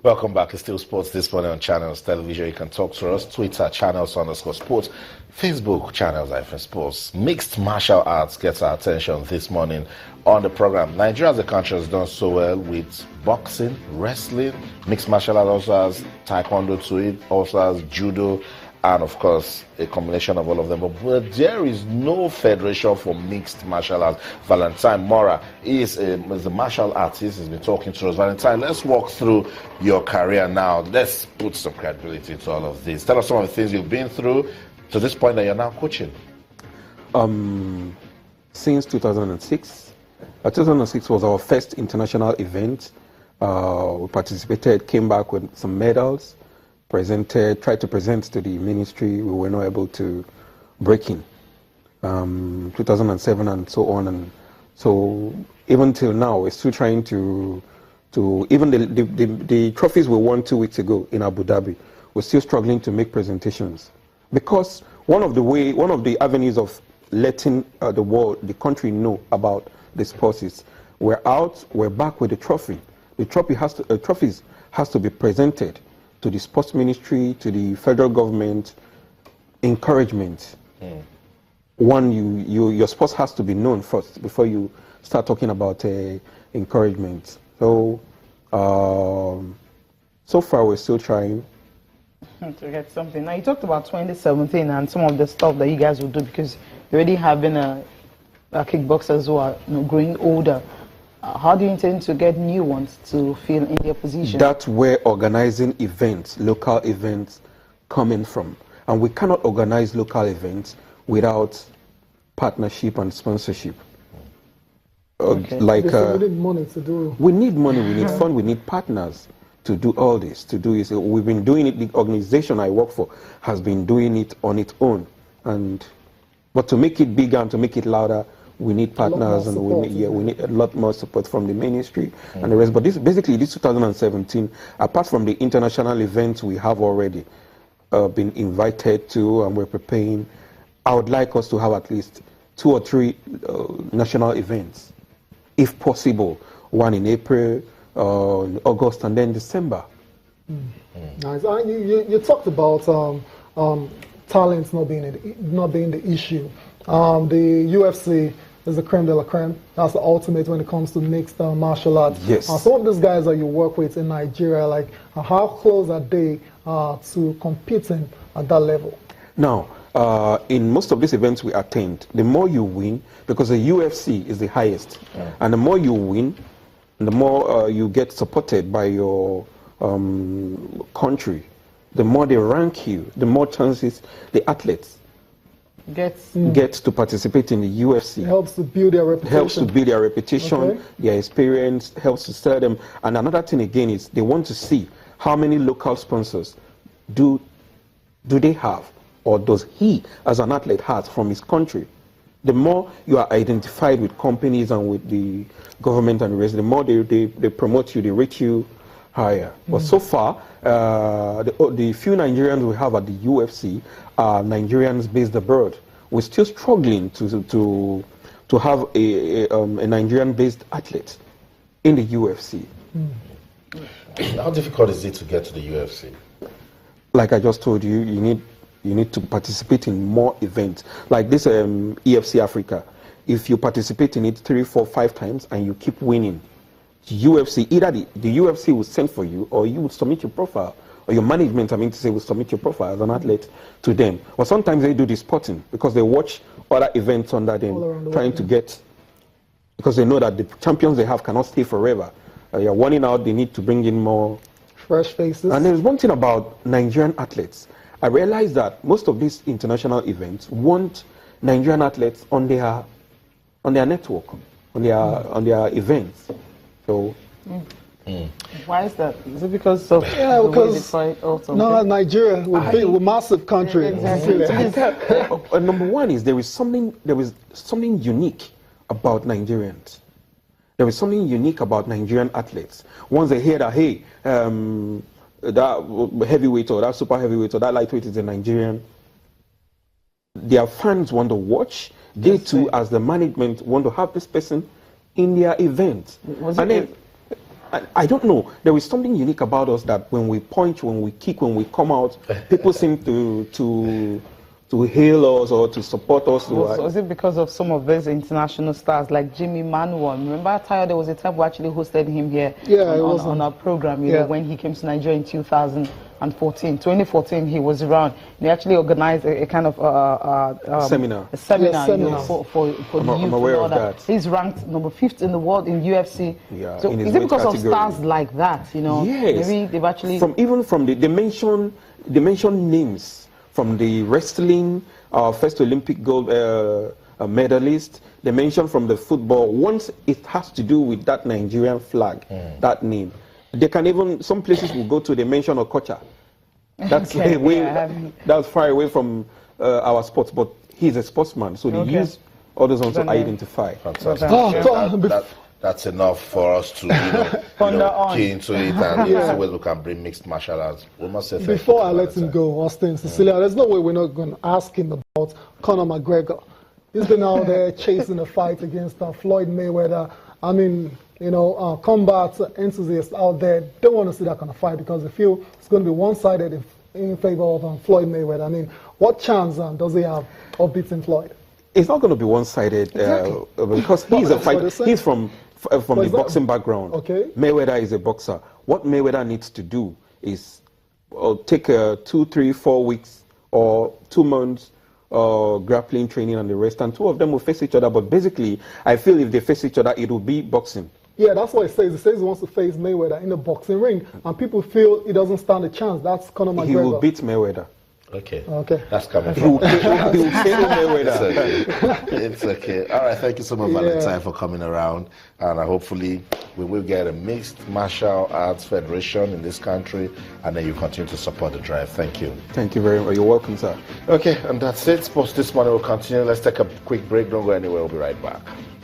Welcome back. It's still sports this morning on Channels Television. You can talk to us. Twitter, Channels_sports. Facebook, Channels-sports. Mixed martial arts gets our attention this morning on the program. Nigeria as a country has done so well with boxing, wrestling, mixed martial arts, also has taekwondo to it, also has judo, and of course a combination of all of them. But there is no federation for mixed martial arts. Valentine Mora is a martial artist. He's been talking to us. Valentine, let's walk through your career now. Let's put some credibility to all of this. Tell us some of the things you've been through to this point that you're now coaching. Since 2006. 2006 was our first international event. We participated, came back with some medals, tried to present to the ministry. We were not able to break in. 2007 and so on. And so even till now, we're still trying to even the trophies we won 2 weeks ago in Abu Dhabi, we're still struggling to make presentations. Because one of the avenues of letting the world, the country know about the sports is we're out, we're back with the trophy. The trophies has to be presented to the sports ministry, to the federal government. Encouragement. One, your sports has to be known first before you start talking about encouragement. So, so far we're still trying to get something. Now you talked about 2017 and some of the stuff that you guys will do because you already having kickboxers who are growing older. How do you intend to get new ones to fill in their position? That's where organizing events, local events, coming from. And we cannot organize local events without partnership and sponsorship. Okay. We need money to do. We need money, we need fund, we need partners to do all this. To do it, we've been doing it. The organization I work for has been doing it on its own, but to make it bigger and to make it louder, we need partners and we need a lot more support from the ministry and the rest. But this 2017, apart from the international events we have already been invited to and we're preparing, I would like us to have at least 2 or 3 national events, if possible. One in April, August, and then December. Nice. You talked about talents not being the issue. The UFC is the creme de la creme. That's the ultimate when it comes to mixed martial arts. Yes. Some of these guys that you work with in Nigeria, like how close are they to competing at that level? Now, in most of these events we attend, the more you win, because the UFC is the highest, and the more you win, the more you get supported by your country, the more they rank you, the more chances the athletes get to participate in the UFC. It helps to build their reputation. Helps to build their reputation, their experience, helps to sell them. And another thing again is they want to see how many local sponsors do they have, or does he as an athlete has from his country. The more you are identified with companies and with the government and the rest, the more they promote you, they rate you higher. But so far, the few Nigerians we have at the UFC are Nigerians based abroad. We're still struggling to have a Nigerian-based athlete in the UFC. How difficult is it to get to the UFC? Like I just told you, you need to participate in more events. Like this EFC Africa, if you participate in it 3, 4, 5 times and you keep winning, UFC, either the UFC will send for you or you will submit your profile, or your management, will submit your profile as an athlete to them. Or sometimes they do the spotting because they watch other events under them, trying to get, because they know that the champions they have cannot stay forever. They are warning out, they need to bring in more fresh faces. And there's one thing about Nigerian athletes. I realized that most of these international events want Nigerian athletes on their network, on their events. So, why is that? Is it because of Nigeria, we're a massive country. Exactly. Number one is there is something unique about Nigerians. There is something unique about Nigerian athletes. Once they hear that, hey, that heavyweight or that super heavyweight or that lightweight is a Nigerian, their fans want to watch. They too, as the management, want to have this person in their event. I don't know. There is something unique about us that when we punch, when we kick, when we come out, people seem to hail us or to support us. Was it because of some of these international stars like Jimmy Manuel? Remember, Tayo, there was a time we actually hosted him here on our program, you know, when he came to Nigeria in 2014, he was around. He actually organized a kind of seminar. A seminar, you know, for the youth. I'm aware of that. He's ranked number 5th in the world in UFC. Yeah, so in his is it because category. of stars like that, you know? Yes. Maybe they've actually... They mention names from the wrestling, first Olympic gold medalist. They mention from the football. Once it has to do with that Nigerian flag, that name, they can even, some places will go to, they mention Okocha. That's that's far away from our sports, but he's a sportsman, so they use others on to identify. Fantastic. That's enough for us to key into it and see where we can bring mixed martial arts. We must say before I let him go, Austin, Cecilia, there's no way we're not going to ask him about Conor McGregor. He's been out there chasing a fight against Floyd Mayweather. I mean, you know, combat enthusiasts out there don't want to see that kind of fight because they feel it's going to be one-sided in favor of Floyd Mayweather. I mean, what chance does he have of beating Floyd? It's not going to be one-sided because he's a fighter. He's from the boxing background. Okay. Mayweather is a boxer. What Mayweather needs to do is take 2, 3, 4 weeks or 2 months grappling training and the rest, and 2 of them will face each other. But basically, I feel if they face each other, it will be boxing. Yeah, that's what it says. It says he wants to face Mayweather in a boxing ring, and people feel he doesn't stand a chance. That's Conor McGregor. He will beat Mayweather. Okay. That's coming from. He will Mayweather. It's okay. All right. Thank you so much, Valentine, for coming around. And hopefully we will get a mixed martial arts federation in this country, and then you continue to support the drive. Thank you. Thank you very much. You're welcome, sir. Okay, and that's it. Sports this morning will continue. Let's take a quick break. Don't go anywhere. We'll be right back.